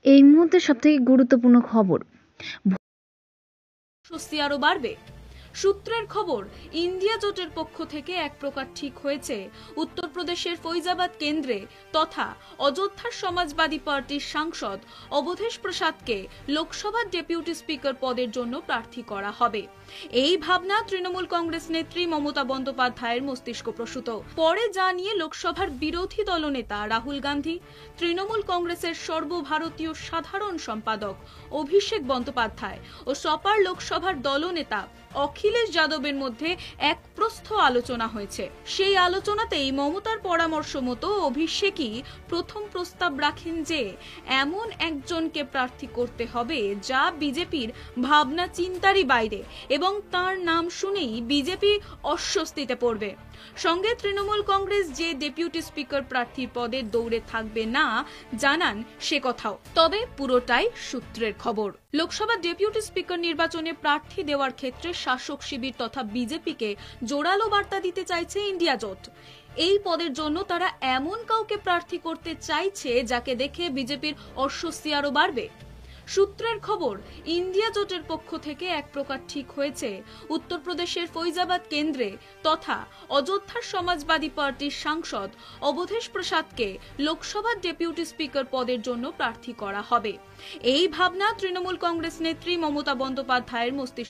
এই মুহূর্তে সবথেকে গুরুত্বপূর্ণ খবর। স্বস্তি আরো বাড়বে। সূত্রের খবর, ইন্ডিয়া জোটের পক্ষ থেকে এক প্রকার ঠিক হয়েছে উত্তরপ্রদেশের ফৈজাবাদ কেন্দ্রে তথা অযোধ্যার সমাজবাদী পার্টির সাংসদ অবধেশ প্রসাদকে লোকসভার ডেপুটি স্পিকার পদের জন্য প্রার্থী করা হবে। এই ভাবনা তৃণমূল কংগ্রেস নেত্রী মমতা বন্দ্যোপাধ্যায়ের মস্তিষ্কপ্রসূত। পরে যা নিয়ে লোকসভার বিরোধী দলনেতা রাহুল গান্ধী, তৃণমূল কংগ্রেসের সর্বভারতীয় সাধারণ সম্পাদক অভিষেক বন্দ্যোপাধ্যায় ও সপার লোকসভার দলনেতা অখিলেশ যাদবের মধ্যে এক প্রস্থ আলোচনা হয়েছে। সেই আলোচনাতেই মমতার পরামর্শ মতো অভিষেকই প্রথম প্রস্তাব রাখেন যে এমন একজনকে প্রার্থী করতে হবে যা বিজেপির ভাবনা চিন্তারই বাইরে এবং তার নাম শুনেই বিজেপি অস্বস্তিতে পড়বে। সঙ্গে তৃণমূল কংগ্রেস যে ডেপুটি স্পিকার প্রার্থীর পদে দৌড়ে থাকবে না জানান সে কথাও। তবে পুরোটাই সূত্রের খবর। লোকসভা ডেপুটি স্পিকার নির্বাচনে প্রার্থী দেওয়ার ক্ষেত্রে শাসক শিবির তথা বিজেপিকে জোরালো বার্তা দিতে চাইছে ইন্ডিয়া জোট। এই পদের জন্য তারা এমন কাউকে প্রার্থী করতে চাইছে যাকে দেখে বিজেপির অস্বস্তি আরো বাড়বে। সূত্রের খবর, ইন্ডিয়া জোটের পক্ষ থেকে এক প্রকার ঠিক হয়েছে উত্তরপ্রদেশের ফৈজাবাদ কেন্দ্রে তথা অযোধ্যার সমাজবাদী পার্টির সাংসদ অবধেশ প্রসাদকে লোকসভার ডেপুটি স্পিকার পদের জন্য প্রার্থী করা হবে। এই ভাবনা তৃণমূল কংগ্রেস নেত্রী মমতা বন্দ্যোপাধ্যায়ের মস্তিষ্ক